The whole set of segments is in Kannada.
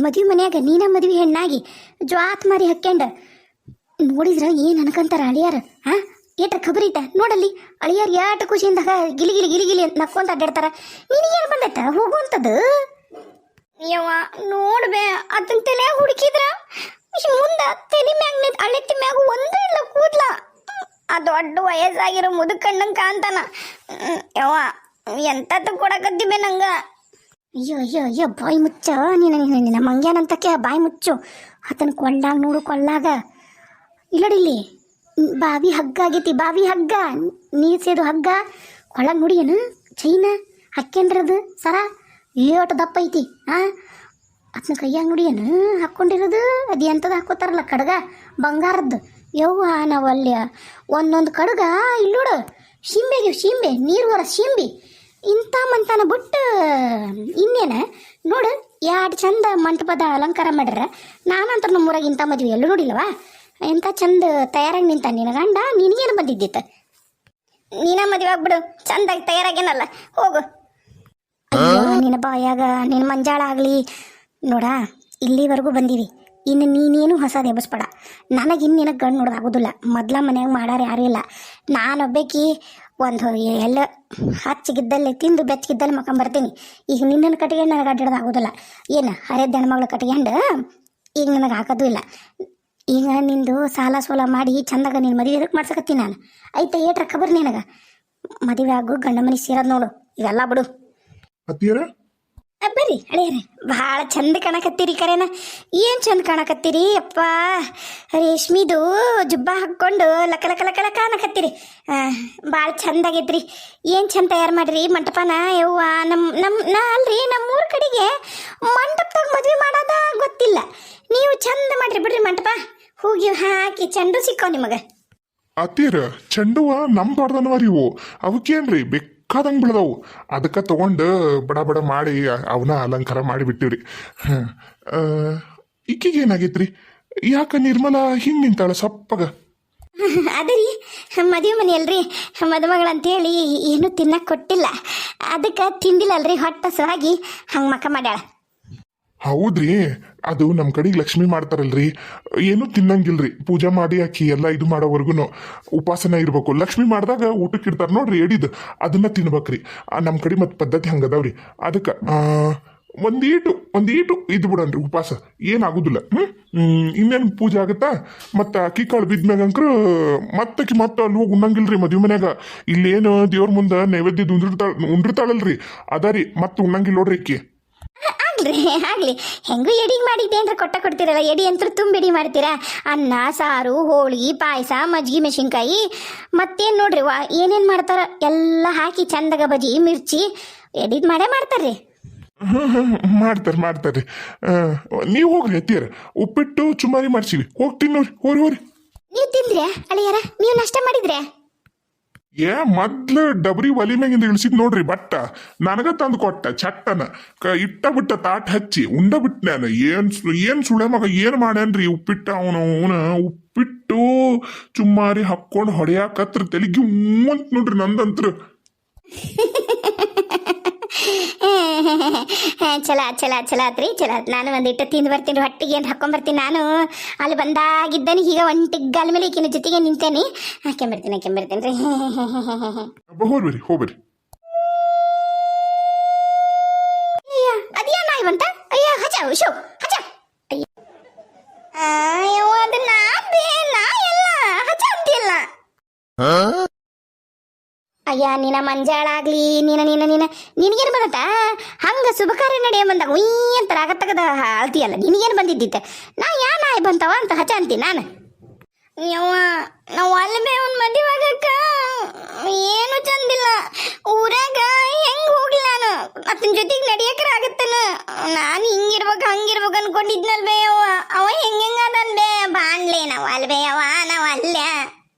ಮದುವೆ ಮನ್ಯಾಗ ನೀನ ಮದುವೆ ಹೆಣ್ಣಾಗಿ ಜ್ವಾತ್ ಮಾರಿ ಹಾಕ್ಯಂಡ ನೋಡಿದ್ರ ಏನ್ ಅನ್ಕಂತಾರ ಅಳಿಯಾರ ಹಾ ಏಟ ಖಬರ್ ಐತ ನೋಡಲ್ಲಿ ಅಳಿಯಾರ್ ಯಾಟ ಖುಷಿಯಿಂದ ಗಿಲಿ ಗಿಲಿ ಗಿಲಿ ಗಿಲಿ ನಕ್ಕೊಂತ ಅಡ್ಡಾಡ್ತಾರ ನಿನಗೇನು ಬಂದೈತ ಹೋಗುವಂಥದ್ದು ಯವ್ವ ನೋಡ್ಬೇ ಅದನ್ನ ತಲೆ ಹುಡುಕಿದ್ರ ಮುಂದ ತಲೆ ಮ್ಯಾಗ ಅಳೆತಿ ಮ್ಯಾಗ ಒಂದೂ ಇಲ್ಲ ಕೂದ್ಲ ಆ ದೊಡ್ಡ ವಯಸ್ಸಾಗಿರೋ ಮುದುಕಣ್ಣಂಗೆ ಕಾಂತಾನ ಯವ್ವ ಎಂತದ್ದು ಕೊಡಕತ್ತಿಬೆ ನಂಗ ಅಯ್ಯೋ ಅಯ್ಯೋ ಅಯ್ಯೋ ಬಾಯಿ ಮುಚ್ಚ ನಿನ್ನ ಮಂಗ್ಯಾನಂತಕ್ಕೆ ಬಾಯಿ ಮುಚ್ಚು ಆತನ ಕೊಳ್ಳಾಗ ನೋಡು ಕೊಳ್ಳಾಗ ಇಲ್ಲಡಿಲ್ಲಿ ಬಾವಿ ಹಗ್ಗ ಆಗೈತಿ ಬಾವಿ ಹಗ್ಗ ನೀರು ಸೇದು ಹಗ್ಗ ಕೊಳ್ಳಾಗ ನೋಡಿ ಏನು ಚೈನ ಹಾಕ್ಯಂಡ್ರದು ಸರ ಏಟು ದಪ್ಪ ಐತಿ ಅದನ್ನ ಕೈಯಾಗ ನೋಡಿ ಏನು ಹಾಕ್ಕೊಂಡಿರೋದು ಅದು ಎಂಥದ್ದು ಹಾಕೋತಾರಲ್ಲ ಕಡ್ಗ ಬಂಗಾರದ್ದು ಯವ್ವ ನಾವು ಅಲ್ಲಿ ಒಂದೊಂದು ಕಡ್ಗ ಇಲ್ಲೋಡು ಶಿಂಬೆ ನೀರು ಹೊರ ಶಿಂಬಿ ಇಂಥ ಮಂತಾನ ಬಿಟ್ಟು ಇನ್ನೇನ ನೋಡು ಎರಡು ಚಂದ ಮಂಟಪದ ಅಲಂಕಾರ ಮಾಡ್ಯಾರ ನಾನಂತ ನಮ್ಮೂರಾಗ ಇಂಥ ಮದುವೆ ಎಲ್ಲೂ ನೋಡಿಲ್ಲವಾ ಎಂಥ ಚಂದ ತಯಾರಾಗಿ ನಿಂತ ನಿನ್ನ ಗಂಡ ನಿನಗೇನು ಬಂದಿದ್ದಿತ್ತು ನೀನ ಮದುವೆ ಆಗ್ಬಿಡು ಚಂದಾಗಿ ತಯಾರಾಗೇನಲ್ಲ ಹೋಗು ನಿನ್ನ ಬಾಯಾಗ ನಿನ್ನ ಮಂಜಾಳ ಆಗಲಿ ನೋಡ ಇಲ್ಲಿವರೆಗೂ ಬಂದೀವಿ ಇನ್ನು ನೀನೇನು ಹೊಸದು ಎಬ್ಬಿಸ್ಬೇಡ ನನಗೆ ಇನ್ನು ನಿನಗೆ ಗಂಡು ನೋಡೋದಾಗೋದಿಲ್ಲ ಮೊದ್ಲ ಮನ್ಯಾಗ ಮಾಡಾರ ಯಾರೂ ಇಲ್ಲ ನಾನೊಬ್ಬಾಕಿ ಒಂದು ಎಲ್ಲ ಹಚ್ಚಿಗಿದ್ದಲ್ಲಿ ತಿಂದು ಬೆಚ್ಚಗಿದ್ದಲ್ಲಿ ಮಕ್ಕಂಬರ್ತೀನಿ ಈಗ ನಿನ್ನನ್ನು ಕಟ್ಕೊಂಡು ನನಗೆ ಅಡ್ಡಾಡೋದಾಗೋದಿಲ್ಲ ಏನು ಹರಿದ ಹೆಣ್ಮಗಳು ಕಟ್ಕೊಂಡು ಈಗ ನನಗೆ ಹಾಕೋದು ಇಲ್ಲ ಈಗ ನಿಂದು ಸಾಲ ಸೋಲ ಮಾಡಿ ಚಂದಾಗ ನಿನ್ನ ಮದುವೆ ಎದಕ್ಕೆ ಮಾಡ್ಸಕತ್ತೀನಿ ನಾನು ಆಯ್ತಾ ಏಟ್ರ ಖಬರ್ ನಿನಗೆ ಮದುವೆ ಆಗು ಗಂಡ ಮನೆ ಸೇರೋದು ನೋಡು ಇವೆಲ್ಲ ಬಿಡು ಬರ್ರಿ ಹಳೆಯರ ಭಾಳ ಚಂದ ಕಾಣಕತ್ತೀರಿ ಕರೇನ ಏನು ಚಂದ ಕಾಣಕತ್ತೀರಿ ಅಪ್ಪ ರೇಷ್ಮಿದು ಜುಬ್ಬ ಹಾಕ್ಕೊಂಡು ಲಕ ಲಕ ಲಕ ಲಕ ಅನ್ನಕತ್ತೀರಿ ಭಾಳ ಚಂದ ಆಗೈತ್ರಿ ಏನು ಚಂದ ತಯಾರು ಮಾಡಿರಿ ಮಂಟಪನ ಯವ್ವ ನಾ ಅಲ್ರಿ ನಮ್ಮೂರ ಕಡೆಗೆ ಮಂಟಪದಾಗ ಮದುವೆ ಮಾಡೋದ ಗೊತ್ತಿಲ್ಲ ನೀವು ಚಂದ ಮಾಡ್ರಿ ಬಿಡ್ರಿ ಮಂಟಪ ಹೋಗಿ ಹಾಕಿ ಚೆಂಡು ಸಿಕ್ಕಾವ ನಿಮಗೆ ಅತ್ತೀರ ಚೆಂಡುವ ನಮ್ಮ ದೊಡ್ಡದನವರಿ ಇವು ಅವಕ್ಕೇನ್ರಿ ಬೇಕಾದಂಗೆ ಬೆಳೆದವು ಅದಕ್ಕೆ ತಗೊಂಡು ಬಡ ಬಡ ಮಾಡಿ ಅವನ್ನ ಅಲಂಕಾರ ಮಾಡಿಬಿಟ್ಟಿವ್ರಿ ಈಕಿಗೆ ಏನಾಗೈತ್ರಿ ಯಾಕ ನಿರ್ಮಲ ಹಿಂಗೆ ನಿಂತಾಳ ಸಪ್ಪಗ ಅದರಿ ಮದುವೆ ಮನೆ ಅಲ್ರಿ ಮದುಮಗಳಂತೇಳಿ ಏನು ತಿನ್ನಕ್ಕೆ ಕೊಟ್ಟಿಲ್ಲ ಅದಕ್ಕೆ ತಿಂದಿಲ್ಲ ಅಲ್ರಿ ಹೊಟ್ಟೆ ಸವಾಗಿ ಹಂಗೆ ಮಕ್ಕ ಮಾಡ್ಯಾಳ ಹೌದ್ರಿ ಅದು ನಮ್ಮ ಕಡೆಗೆ ಲಕ್ಷ್ಮಿ ಮಾಡ್ತಾರಲ್ರಿ ಏನು ತಿನ್ನಂಗಿಲ್ರಿ ಪೂಜೆ ಮಾಡಿ ಆಕಿ ಎಲ್ಲ ಇದು ಮಾಡೋವರೆಗೂ ಉಪಾಸನ ಇರ್ಬೇಕು ಲಕ್ಷ್ಮಿ ಮಾಡಿದಾಗ ಊಟಕ್ಕೆ ಇಡ್ತಾರೆ ನೋಡ್ರಿ ಎಡಿದು ಅದನ್ನ ತಿನ್ಬೇಕ್ರಿ ನಮ್ಮ ಕಡೆ ಮತ್ತೆ ಪದ್ಧತಿ ಹಂಗದಾವ್ರಿ ಅದಕ್ಕೆ ಒಂದೀಟು ಇದು ಬಿಡನ್ರಿ ಉಪವಾಸ ಏನಾಗುದಿಲ್ಲ ಇನ್ನೇನು ಪೂಜೆ ಆಗುತ್ತಾ ಮತ್ತೆ ಅಕ್ಕಿ ಕಾಳು ಬಿದ್ಮ್ಯಾಗಂಕ್ರ ಮತ್ತೆ ಅಲ್ಲಿ ಹೋಗಿ ಉಣ್ಣಂಗಿಲ್ರಿ ಮದುವೆ ಮನ್ಯಾಗ ಇಲ್ಲೇನು ದೇವ್ರ ಮುಂದೆ ನೈವೇದ್ಯದ ಉಂಡಿರ್ತಾಳಲ್ರಿ ಅದಾರಿ ಮತ್ತೆ ಉಣ್ಣಂಗಿಲ್ಲ ನೋಡ್ರಿ ಅಕ್ಕಿ ಆಗ್ಲಿ ಹೆಂಗೂ ಎಡಿಗೆ ಮಾಡಿದ್ದೆ ಅಂದ್ರೆ ಕೊಡ್ತೀರಲ್ಲ ಎಡಿ ಅಂತ ತುಂಬ ಎಡಿ ಮಾಡ್ತೀರಾ ಅನ್ನ ಸಾರು ಹೋಳಿಗೆ ಪಾಯಸ ಮಜ್ಜಿಗೆ ಮೆಣಸಿನ್ಕಾಯಿ ಮತ್ತೇನು ನೋಡ್ರಿ ಏನೇನು ಮಾಡ್ತಾರ ಎಲ್ಲ ಹಾಕಿ ಚಂದಾಗ ಬಜಿ ಮಿರ್ಚಿ ಎಡಿದ್ ಮಾಡೇ ಮಾಡ್ತಾರ್ರಿ ಮಾಡ್ತಾರ್ರಿ ನೀವು ಹೋಗ್ರಿ ಅತ್ತಿಯರ ಉಪ್ಪಿಟ್ಟು ಚುಮಾರಿ ಮಾಡ್ಸಿವಿ ಹೋಗ್ತೀನಿ ನೋಡ್ರಿ ಹೋರಿ ನೀವು ತಿಂದ್ರ್ಯಾ ಅಳಿಯಾರ ನೀವು ನಾಷ್ಟ ಮಾಡಿದ್ರೆ ಮೊದ್ಲು ಡಬ್ರಿ ಒಲಿ ಮ್ಯಾಗಿಂದ ಇಳಿಸಿದ್ ನೋಡ್ರಿ ಬಟ್ಟ ನನಗ ತಂದು ಕೊಟ್ಟ ಚಟ್ಟನ ಇಟ್ಟ ಬಿಟ್ಟ ತಾಟ್ ಹಚ್ಚಿ ಉಂಡ ಬಿಟ್ನ್ಯಾನ ಏನ್ ಸುಳೆ ಮಗ ಏನ್ ಮಾಡ್ಯಾನ್ರಿ ಉಪ್ಪಿಟ್ಟ ಅವನ ಉಪ್ಪಿಟ್ಟು ಚುಮ್ಮಾರಿ ಹಾಕೊಂಡು ಹೊಡೆಯಾಕತ್ರ ತೆಲಿಗಿ ಅಂತ ನೋಡ್ರಿ ನಂದಂತ್ರ ಚಲ ಆತ್ರಿ ನಾನು ಒಂದಿಟ್ಟು ತಿಂದು ಬರ್ತೀನಿ ಹೊಟ್ಟಿಗೆ ಏನು ಹಾಕೊಂಡ್ಬರ್ತೀನಿ ನಾನು ಅಲ್ಲಿ ಬಂದಾಗಿದ್ದಾನೆ ಈಗ ಒಂಟಿಗ್ಗಾಲ ಮೇಲೆ ಈಕಿನ ಜೊತೆಗೆ ನಿಂತೇನೆ ಹಾಕೊಂಬರ್ತೀನಿ ರೀ ಹೋಗ್ಬರ್ರಿ ಅದೇನ ಇವಂತ ಅಯ್ಯ ಹಚ ಶೋ ಹಚ ಅಯ್ಯೋ ಅದು ನಾ ಎಲ್ಲ ಹಚ ಅಂತಿಲ್ಲ ಅಯ್ಯ ನಿನ್ನ ಮಂಜಾಳಾಗ್ಲಿ ನಿನಗೇನು ಬಂದತ್ತ ಹಂಗ ಶುಭ ಕಾರ್ಯ ನಡೆಯ ಬಂದಾಗ ಉಯ್ ಅಂತ ರಾಗತ್ತಗದ ಅಳ್ತಿಯಲ್ಲ ನಿನಗೇನು ಬಂದಿದ್ದಿತ್ತ ನಾ ನಾಯಿ ಬಂತವ ಅಂತ ಹಚ ಅಂತೀನಿ ನಾನು ನಾವು ಅಲ್ಲಬೇ ಒಂದು ಮದುವೆಗಕ್ಕ ಏನು ಚಂದಿಲ್ಲ ಊರಾಗ ಹೆಂಗ್ ಹೋಗ್ಲಿ ನಾನು ಅತನ ಜೊತೆಗೆ ನಡಿಯಕ್ರ ಆಗತ್ತನ ನಾನು ಹಿಂಗಿರ್ಬೇಕು ಹಂಗಿರ್ಬೇಕು ಅನ್ಕೊಂಡಿದ್ನಲ್ಬೇ ಅವ ಹೆಂಗದನ್ ಬೇ ಬಾಣ್ಲೆ ನಾವು ಅಲ್ಬೇ ನಾವು ಅಲ್ಲೇ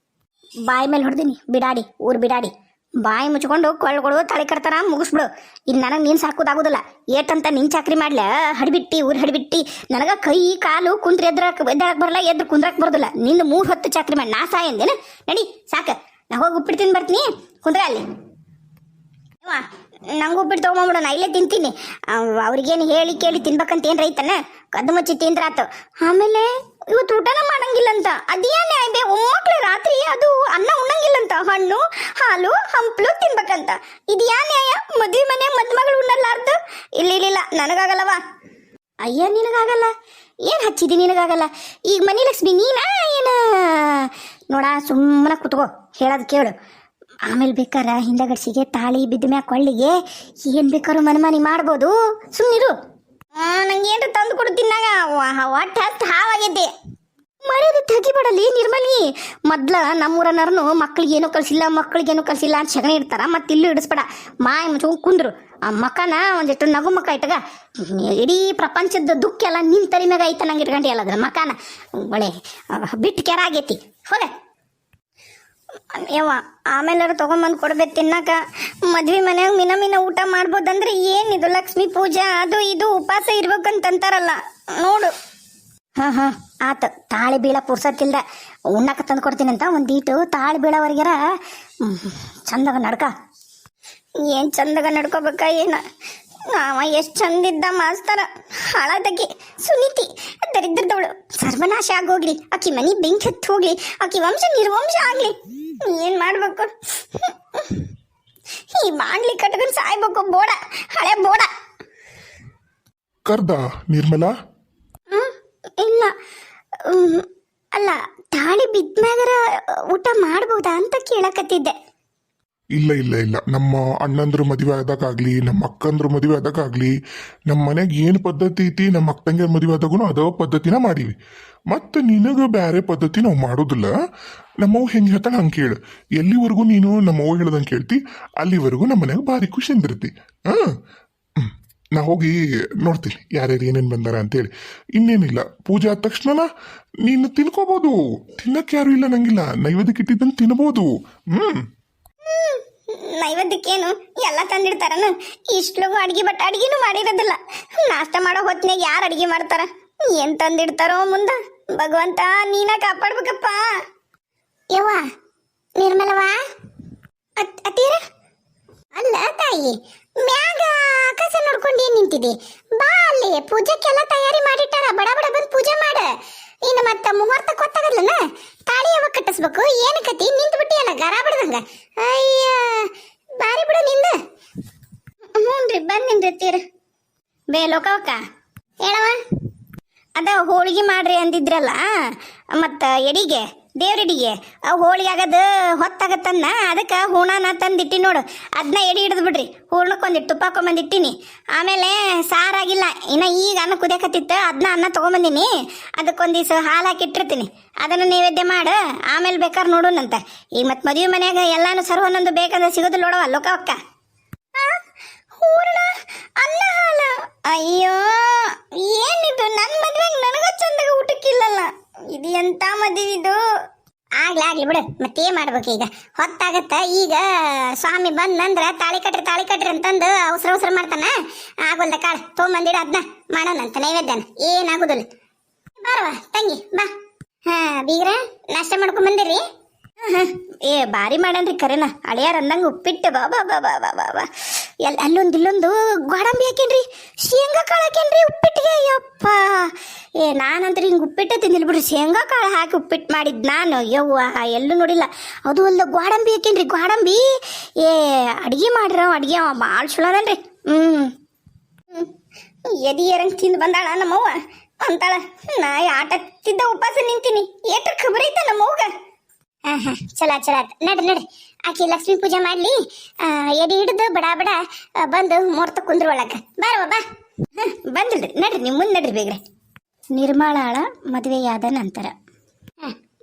ಬಾಯಿ ಮೇಲೆ ಹೊಡ್ದೀನಿ ಬಿಡಾಡಿ ಊರು ಬಿಡಾಡಿ ಬಾಯಿ ಮುಚ್ಕೊಂಡು ಕೊಳ್ಳು ತಲೆ ಕಟ್ತಾರ ಮುಗಿಸ್ಬಿಡು ಇನ್ನು ನನಗೆ ನೀನು ಸಾಕೋದಾಗೋದಿಲ್ಲ ಏಟಂತ ನಿನ್ನ ಚಾಕ್ರಿ ಮಾಡ್ಲ ಹಡಿಬಿಟ್ಟಿ ಊರು ಹಡಿಬಿಟ್ಟಿ ನನಗೆ ಕೈ ಕಾಲು ಕುಂತ್ರೆ ಎದ್ದಳಕ್ಕೆ ಬರಲ್ಲ ಎದ್ರು ಕುಂದ್ರಕ್ಕೆ ಬರೋದಿಲ್ಲ ನಿಂದು 3 ಹೊತ್ತು ಚಾಕ್ರಿ ಮಾಡಿ ನಾ ಸಾಯಂದೇನ ನಡಿ ಸಾಕು ನಾ ಹೋಗಿ ಉಪ್ಪಿಟ್ಟು ತಿಂದು ಬರ್ತೀನಿ ಕುಂದ್ರ ಅಲ್ಲಿ ಅವ್ವ, ನಂಗೂ ಉಪ್ಪಿಟ್ಟು ತೊಗೊಂಬಿಡು, ನಾ ಇಲ್ಲೇ ತಿಂತೀನಿ. ಅವ್ರಿಗೇನು ಹೇಳಿ ಕೇಳಿ ತಿನ್ಬೇಕಂತ ಏನು ರೈತನ, ಕದ್ದು ಮುಚ್ಚಿ ತಿಂದ್ರಾತು. ಆಮೇಲೆ ಇವತ್ತು ಊಟನ ಮಾಡಂಗಿಲ್ಲ ಅಂತ, ಅದೇನೇ ಬೇ ಒಮ್ಮಕ್ಳು ರಾತ್ರಿ ಅದು ಅನ್ನ ಉಣ್ಣಂಗಿಲ್ಲಂತ, ಹಣ್ಣು ಹಾಲು ಹಂಪ್ಲು ತಿನ್ಬೇಕಂತ. ಇದು ಯಾ ನ್ಯಾಯ? ಮದ್ವೆ ಮನೆ ಮದ್ಮಗಳು ಉಣ್ಣಲ್ಲಾರ್ದು? ಇಲ್ಲ ನನಗಾಗಲ್ಲವ. ಅಯ್ಯ ನಿನಗಾಗಲ್ಲ? ಏನು ಹಚ್ಚಿದಿ ನಿನಗಾಗಲ್ಲ? ಈಗ ಮನಿ ಲಕ್ಷ್ಮಿ ನೀನಾ ಏನ? ನೋಡ ಸುಮ್ಮನೆ ಕುತ್ಕೋ, ಹೇಳೋದು ಕೇಳು. ಆಮೇಲೆ ಬೇಕಾರೆ ಹಿಂದಗಡ್ಸಿಗೆ ತಾಳಿ ಬಿದ್ದ ಮ್ಯಾಗ ಕೊಳ್ಳಿಗೆ ಏನು ಬೇಕಾದ್ರೂ ಮನಮಾನಿ ಮಾಡ್ಬೋದು, ಸುಮ್ಮನಿರು. ನಂಗೆ ಏನ್ರ ತಂದು ಕೊಡು ತಿನ್ನಾಗ, ಒಟ್ಟು ಹತ್ತು ಹಾವಾಗೈತಿ. ಮರ್ಯಾದೆ ತೆಗಿಬೇಡಲಿ ನಿರ್ಮಲಿ. ಮೊದ್ಲ ನಮ್ಮೂರನರ್ನು ಮಕ್ಳಿಗೇನು ಕಳ್ಸಿಲ್ಲ ಅಂತ ಸಗಣಿ ಇಡ್ತಾರ, ಮತ್ತೆ ಇಲ್ಲೂ ಇಡಿಸ್ಬೇಡ. ಮಾಯ ಮುಚ್ಕೊಂಡು ಕುಂದ್ರು. ಆ ಮಕ್ಕನ ಒಂದಿಷ್ಟು ನಗು ಮಕ್ಕ ಇಟ್ಟಗ ಇಡೀ ಪ್ರಪಂಚದ ದುಃಖ ಎಲ್ಲ ನಿನ್ನ ತಲೆ ಮ್ಯಾಗ ಐತ ನಂಗೆ ಇಟ್ಕೊಂಡು ಹೇಳದ್ರ ಮಕ್ಕನ ಒಳ್ಳೆ ಬಿಟ್ಟು ಕೆರ ಆಗೈತಿ. ಹೋದೆ ಯವ್ವ, ಆಮೇಲೆ ತೊಗೊಂಬಂದು ಕೊಡ್ಬೇಕು ತಿನ್ನಾಕ. ಮದ್ವೆ ಮನ್ಯಾಗ ಮಿನ ಊಟ ಮಾಡ್ಬೋದಂದ್ರೆ ಏನಿದು ಲಕ್ಷ್ಮೀ ಪೂಜೆ ಅದು ಇದು ಉಪವಾಸ ಇರ್ಬೇಕಂತಾರಲ್ಲ ನೋಡು. ಹಾಂ ಆತ. ತಾಳಿ ಬೀಳ ಪುರ್ಸತ್ತಿಲ್ದ ಉಣ್ಣಕ್ಕೆ ತಂದು ಕೊಡ್ತೀನಿ ಅಂತ ಒಂದೀಟು ತಾಳಿ ಬೀಳೋವರೆಗಾರ ಚಂದಾಗ ನಡ್ಕ. ಏನು ಚಂದಾಗ ನಡ್ಕೋಬೇಕ ಏನ? ನಾವ ಎಷ್ಟು ಚಂದಿದ್ದ ಮಾಸ್ತರ, ಹಾಳಾದಕ್ಕೆ ಸುನೀತಿ ದರಿದ್ರದವಳು, ಸರ್ವನಾಶ ಆಗೋಗ್ಲಿ, ಆಕಿ ಮನಿ ಬೆಂಕಿ ಹತ್ತು ಹೋಗ್ಲಿ, ಆಕಿ ವಂಶ ನಿರ್ವಂಶ ಆಗ್ಲಿ. ಏನು ಮಾಡ್ಬೇಕು? ಈ ಬಾಂಡ್ಲಿ ಕಟ್ಕೊಂಡು ಸಾಯ್ಬೇಕು, ಬೋಡ, ಹಳೆ ಬೋಡ. ಕರ್ದ ನಿರ್ಮಲಾ? ಇಲ್ಲ, ಅಲ್ಲ, ತಾಳಿ ಬಿದ್ಮ್ಯಾಗರ ಊಟ ಮಾಡ್ಬೋದಾ ಅಂತ ಕೇಳಕತ್ತಿದ್ದೆ. ಇಲ್ಲ ನಮ್ಮ ಅಣ್ಣಂದ್ರ ಮದುವೆ ಆದಾಗಲಿ ನಮ್ಮ ಅಕ್ಕಂದ್ರ ಮದುವೆ ಆದಾಗಲಿ ನಮ್ಮ ಮನೆಗೆ ಏನು ಪದ್ಧತಿ ಐತಿ, ನಮ್ಮ ಅಕ್ಕಂಗೆ ಮದುವೆ ಆದಾಗೂ ಅದೇ ಪದ್ಧತಿನ ಮಾಡೀವಿ. ಮತ್ತು ನಿನಗೆ ಬೇರೆ ಪದ್ಧತಿ ನಾವು ಮಾಡೋದಿಲ್ಲ. ನಮ್ಮವ್ ಹೆಂಗೆ ಹೇಳ್ತಾಳೆ ಹಂಗೆ ಕೇಳು. ಎಲ್ಲಿವರೆಗೂ ನೀನು ನಮ್ಮವ್ ಹೇಳ್ದಂಗೆ ಕೇಳ್ತಿ ಅಲ್ಲಿವರೆಗೂ ನಮ್ಮ ಮನೆಗೆ ಭಾರಿ ಖುಷಿಯಿಂದಿರ್ತಿ. ನಾ ಹೋಗಿ ನೋಡ್ತೀನಿ ಯಾರ್ಯಾರು ಏನೇನು ಬಂದಾರ ಅಂತೇಳಿ. ಇನ್ನೇನಿಲ್ಲ, ಪೂಜೆ ಆದ ತಕ್ಷಣ ನೀನು ತಿನ್ಕೋಬೋದು. ತಿನ್ನಕ್ಕೆ ಯಾರು ಇಲ್ಲ ನಂಗಿಲ್ಲ, ನೈವೇದ್ಯಕ್ಕೆ ಇಟ್ಟಿದ್ದನ್ನು ತಿನ್ಬೋದು. ನೈವೇದ್ಯಕ್ಕೇನು ಎಲ್ಲ ತಂದಿಡ್ತಾರನ? ಇಷ್ಟಲಗು ಅಡಿಗೆನೂ ಮಾಡಿರೋದಿಲ್ಲ. ನಾಷ್ಟ ಮಾಡೋ ಹೊತ್ತಿನಾಗ ಯಾರು ಅಡಿಗೆ ಮಾಡ್ತಾರ? ಏನ್ ತಂದಿಡ್ತಾರೋ ಮುಂದ ಭಗವಂತ ನೀನ ಕಾಪಾಡ್ಬೇಕಪ್ಪ. ಯವ್ವ ನಿರ್ಮಲವಾ, ಅತ್ತೀರ ಅಲ್ಲ ತಾಯಿ, ಮ್ಯಾಗ ಆಕಾಶ ನೋಡ್ಕೊಂಡು ಏನ್ ನಿಂತಿದೆ? ಬಾ, ಅಲ್ಲಿ ಪೂಜೆಕ್ಕೆಲ್ಲ ತಯಾರಿ ಮಾಡಿಟ್ಟಾರ, ಬಡ ಬಡ ಬಂದು ಪೂಜೆ ಮಾಡ. ಇನ್ನು ಮತ್ತೆ ಮುಹೂರ್ತ ಗೊತ್ತಾಗಲ್ಲನ, ತಾಳಿ ಯಾವಾಗ ಕಟ್ಟಿಸ್ಬೇಕು ಏನು ಕತಿ? ನಿಂತು ಬಿಟ್ಟಿಯಲ್ಲ ಗರ ಬಿಡ್ದಂಗ. ಅಯ್ಯ ಬಾರಿ ಬಿಡು ನಿಂದ. ಹ್ಞೂನ್ರಿ ಬಂದಿನ್ರಿ ತೀರ. ಬೇ ಲೋಕವಕ್ಕ ಹೇಳವ, ಅದ ಹೋಳಿಗೆ ಮಾಡ್ರಿ ಅಂದಿದ್ರಲ್ಲ, ಮತ್ತು ಎಡಿಗೆ ದೇವ್ರೆಡಿಗೆ ಹೋಳಿಗೆ ಆಗದು ಹೊತ್ತಾಗತ್ತನ್ನ, ಅದಕ್ಕೆ ಹೂಣನ ತಂದಿಟ್ಟಿ ನೋಡು. ಅದನ್ನ ಎಡಿ ಹಿಡಿದು ಬಿಡ್ರಿ, ಹೂರ್ಣಕ್ಕೊಂದಿಟ್ಟು ತುಪ್ಪ ಹಾಕೊಂಬಂದಿಟ್ಟಿನಿ. ಆಮೇಲೆ ಸಾರಾಗಿಲ್ಲ, ಇನ್ನು ಈಗ ಅನ್ನ ಕುದಿಯಕತ್ತಿತ್ತು, ಅದನ್ನ ಅನ್ನ ತೊಗೊಂಬಂದಿನಿ. ಅದಕ್ಕೊಂದಿವ್ಸ ಹಾಲು ಹಾಕಿಟ್ಟಿರ್ತೀನಿ, ಅದನ್ನು ನೈವೇದ್ಯ ಮಾಡು. ಆಮೇಲೆ ಬೇಕಾದ್ರೆ ನೋಡೋಣಂತ. ಈಗ ಮತ್ತು ಮದುವೆ ಮನ್ಯಾಗ ಎಲ್ಲಾನು ಸರ್ವನ್ನೊಂದು ಬೇಕಂದ್ರೆ ಸಿಗೋದು ನೋಡವ ಲೋಕವಕ್ಕ. ಹೂರ್ಣ ಅನ್ನ ಹಾಲು, ಅಯ್ಯೋ ಏನಿದು? ನನ್ನ ಮದುವೆಗೆ ನನಗ ಚಂದಾಗ ಊಟಕ್ಕಿಲ್ಲಲ್ಲ. ಇದು ಎಂತ ಮದುವಿದು? ಆಗ್ಲಿ ಬಿಡು, ಮತ್ತೇನ್ ಮಾಡ್ಬೇಕು ಈಗ? ಹೊತ್ತಾಗತ್ತ. ಈಗ ಸ್ವಾಮಿ ಬಂದಂದ್ರ ತಾಳಿ ಕಟ್ರಿ ಅಂತಂದು ಅವಸರ ಮಾಡ್ತಾನ. ಆಗೋಲ್ದ ಕಾಳು ತೊಗೊಂಬಂದಿಡ, ಅದನ್ನ ಮಾಡೋಣಂತ ನೈವೇದ್ಯನ. ಏನಾಗುದಿಲ್ಲ. ಬಾರವ ತಂಗಿ ಬಾ. ಹಾ ಬೀಗ್ರ ನಾಷ್ಟ ಮಾಡ್ಕೊಂಡ್ ಬಂದಿರಿ? ಏ ಬಾರಿ ಮಾಡನ್ರಿ ಕರೆನ. ಹಳೆಯಾರ ಅಂದಂಗ ಉಪ್ಪಿಟ್ಟು ಬಾ ಬಾ ಬಾ ಬಾ ಬಾ ಬಾ ಬಾ. ಅಲ್ಲೊಂದು ಇಲ್ಲೊಂದು ಗೋಡಂಬಿ ಹಾಕೇನ್ರಿ, ಶೇಂಗಾ ಕಾಳು ಹಾಕೇನ್ರಿ ಉಪ್ಪಿಟ್ಟಿಗೆ. ಯಪ್ಪ, ಏ ನಾನಂದ್ರೆ ಹಿಂಗೆ ಉಪ್ಪಿಟ್ಟೆ ತಿಂದಿಲ್ಲ ಬಿಡ್ರಿ. ಶೇಂಗಾ ಕಾಳು ಹಾಕಿ ಉಪ್ಪಿಟ್ಟು ಮಾಡಿದ್ದು ನಾನು. ಯವ್ವ ಎಲ್ಲೂ ನೋಡಿಲ್ಲ. ಅದು ಅಲ್ಲ ಗೋಡಂಬಿ ಹಾಕೇನ್ರಿ, ಗೋಡಂಬಿ. ಏ ಅಡ್ಗೆ ಅಡ್ಗೆ ಭಾಳ ಚಲೋ ಅದನ್ರಿ. ಎದಿ ಏರಂಗ್ ತಿಂದು ಬಂದಾಳ ನಮ್ಮವ್ವ ಅಂತಾಳ. ನಾ ಆಟತ್ತಿದ್ದ ಉಪವಾಸ ನಿಂತೀನಿ. ಏಟ್ರ ಖಬರ್ ಐತ ನಮ್ಮವ್ಗ. ಚಲೋ ಆಯ್ತು. ನಡ್ರಿ ಆಕಿ ಲಕ್ಷ್ಮೀ ಪೂಜೆ ಮಾಡ್ಲಿ. ಎಡಿ ಹಿಡಿದು ಬಡ ಬಂದು ಮುಹೂರ್ತ ಕುಂದ್ರ ಒಳಗ ಬಾರವ ಬಾ. ಬಂದಿಲ್ರಿ, ನಡ್ರಿ ನೀವು ಮುಂದೆ ನಡ್ರಿ ಬೇಗ್ರೆ. ನಿರ್ಮಲಾಳ ಮದುವೆಯಾದ ನಂತರ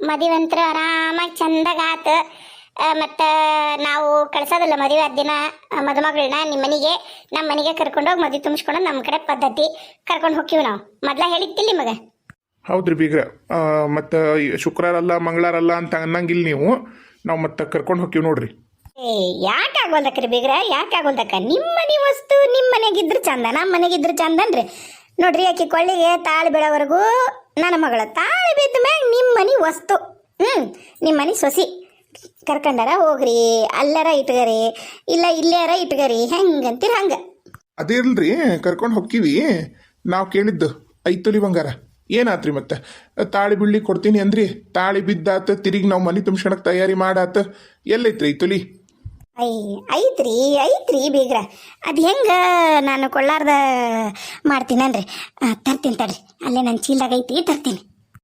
ಮದುವೆ ನಂತರ ಆರಾಮಾಗಿ ಚಂದಾಗ ಆತ. ಮತ್ತು ನಾವು ಕಳ್ಸೋದಿಲ್ಲ ಮದುವೆ ಆದ ದಿನ ಮದುಮಗಳನ್ನ ನಿಮ್ಮ ಮನೆಗೆ, ನಮ್ಮ ಮನೆಗೆ ಕರ್ಕೊಂಡೋಗಿ ಮದುವೆ ತುಂಬಿಸ್ಕೊಂಡು ನಮ್ಮ ಕಡೆ ಪದ್ಧತಿ ಕರ್ಕೊಂಡು ಹೋಗ್ತೀವಿ ನಾವು. ಮೊದ್ಲ ಹೇಳಿದ್ದಿಲ್ಲ ನಿಮಗೆ? ಹೌದ್ರಿ ಬೀಗ್ರ. ಮತ್ತು ಶುಕ್ರವಾರ ಅಲ್ಲ ಮಂಗಳವಾರ ಅಲ್ಲ ಅಂತ ಅನ್ನಂಗಿಲ್ಲ ನೀವು. ನಾವು ಮತ್ತೆ ಕರ್ಕೊಂಡು ಹೋಗ್ತೀವಿ ನೋಡ್ರಿ. ಯಾಕೆ ಆಗೋಲ್ದಕ್ರಿ ಬೀಗ್ರ? ಯಾಕೆ ಆಗೋಲ್ದಕ್ಕ? ನಿಮ್ಮ ಮನೆ ವಸ್ತು ನಿಮ್ಮ ಮನೆಗಿದ್ರೆ ಚಂದ, ನಮ್ಮ ಮನೆಗಿದ್ರೆ ಚಂದನ್ರಿ. ನೋಡ್ರಿ ಆಕಿ ಕೊಳ್ಳಿಗೆ ತಾಳಿ ಬೀಳೋವರೆಗೂ ನನ್ನ ಮಗಳ, ತಾಳಿ ಬಿದ್ದ ಮ್ಯಾಗ ನಿಮ್ಮ ಮನೆ ವಸ್ತು. ನಿಮ್ಮ ಮನೆ ಸೊಸಿ ಕರ್ಕೊಂಡಾರ ಹೋಗ್ರಿ, ಅಲ್ಲರ ಇಟ್ಗರಿ, ಇಲ್ಲ ಇಲ್ಲಾರ ಇಟ್ಗರಿ, ಹೆಂಗಂತೀರ ಹಂಗೆ. ಅದಿರ್ಲ್ರಿ ಕರ್ಕೊಂಡು ಹೋಗ್ತೀವಿ. ನಾವು ಕೇಳಿದ್ದು 5 ತೊಲಿ ಬಂಗಾರ ಏನಾತ್ರಿ ಮತ್ತೆ? ತಾಳಿ ಬೀಳ್ಲಿ ಕೊಡ್ತೀನಿ ಅಂದ್ರಿ, ತಾಳಿ ಬಿದ್ದಾತ, ತಿರುಗಿ ನಾವು ಮನೆ ತುಂಬಿಸ್ಕೊಳಕ್ ತಯಾರಿ ಮಾಡಾತ, ಎಲ್ಲೈತ್ರಿ 5 ತೊಲಿ? ಐತ್ರಿ ಬೀಗ್ರ, ಅದು ಹೆಂಗೆ ನಾನು ಕೊಳ್ಳಾರ್ದ ಮಾಡ್ತೀನನ್ರಿ. ತರ್ತೀನಿ ತಡ್ರಿ, ಅಲ್ಲೇ ನನ್ನ ಚೀಲ್ದಾಗ ಐತಿ, ತರ್ತೀನಿ.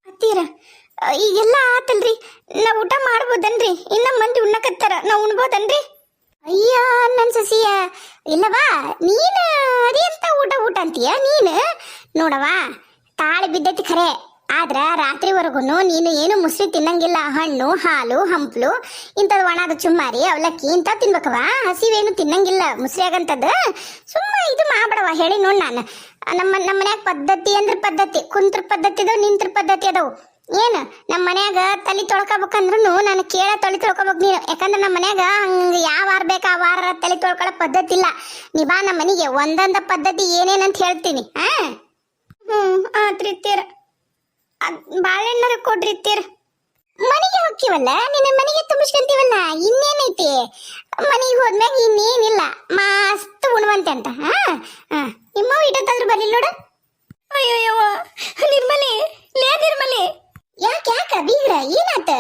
ಹತ್ತೀರ ಈಗೆಲ್ಲ ಆತಲ್ರಿ, ನಾ ಊಟ ಮಾಡ್ಬೋದನ್ರಿ? ಇನ್ನ ಮಂದಿ ಉಣ್ಣಕತ್ತಾರ, ನಾ ಉಣ್ಬೋದನ್ರಿ? ಅಯ್ಯ ನನ್ನ ಸಸಿಯ, ಇಲ್ಲವಾ ನೀನು ಅದೇ ಅಂತ ಊಟ ಅಂತೀಯ ನೀನು? ನೋಡವಾ, ತಾಳಿ ಬಿದ್ದೈತಿ ಖರೆ, ಆದ್ರ ರಾತ್ರಿವರೆಗೂ ನೀನು ಏನು ಮುಸ್ರಿ ತಿನ್ನಂಗಿಲ್ಲ. ಹಣ್ಣು, ಹಾಲು, ಹಂಪ್ಲು, ಇಂಥದ್ದು ಒಣದ ಚುಮ್ಮಾರಿ, ಅವಲಕ್ಕಿ ಇಂಥ ತಿನ್ಬೇಕವ. ಹಸಿವೇನು ತಿನ್ನಂಗಿಲ್ಲ ಮುಸ್ರಿ ಆಗಂತದ್ದು. ಸುಮ್ಮ ಇದು ಮಾಡ್ಬೇಡವ, ಹೇಳಿ ನೋಡಿ ನಾನು. ನಮ್ಮ ಮನ್ಯಾಗ ಪದ್ಧತಿ ಅಂದ್ರೆ ಪದ್ಧತಿ, ಕುಂತ್ರ ಪದ್ಧತಿ ಅದಾವ, ನಿಂತ್ರ ಪದ್ಧತಿ ಅದಾವು. ಏನು ನಮ್ಮ ಮನ್ಯಾಗ ತಲೆ ತೊಳ್ಕೊಬೇಕಂದ್ರೂ ನಾನು ಕೇಳ ತಲೆ ತೊಳ್ಕೊಬೇಕು ನೀನು. ಯಾಕಂದ್ರೆ ನಮ್ಮ ಮನ್ಯಾಗ ಹಂಗೆ ಯಾವ ವಾರ ಬೇಕು ಆ ವಾರ ತಲೆ ತೊಳ್ಕೊಳ್ಳೋ ಪದ್ಧತಿ ಇಲ್ಲ. ನೀ ಬಾ ನಮ್ಮ ಮನೆಗೆ, ಒಂದೊಂದ ಪದ್ಧತಿ ಏನೇನಂತ ಹೇಳ್ತೀನಿ. ಆತ್ರಿತ್ತೀರ, ಬಾಳೆಹಣ್ಣರ ಕೊಡ್ರಿ ತೀರ. ಮನೆಗೆ ಹೋಗ್ತೀವಲ್ಲ, ನಿನ್ನ ಮನೆಗೆ ತುಂಬಿಸ್ಕೊಂತೀವಲ್ಲ, ಇನ್ನೇನೈತಿ? ಮನೆಗೆ ಹೋದ್ಮ್ಯಾಗ ಇನ್ನೇನಿಲ್ಲ, ಮಸ್ತ್ ಉಣ್ವಂತೆ ಅಂತ. ನಿಮ್ಮ ಇಡತ್ತಾದ್ರು ಬರ್ಲಿಲ್ಲ ನೋಡು. ಅಯ್ಯೋ ನಿರ್ಮಲೆ, ಲೇ ನಿರ್ಮಲೆ, ಯಾಕ ಬೀಗ್ರ ಏನಾತ?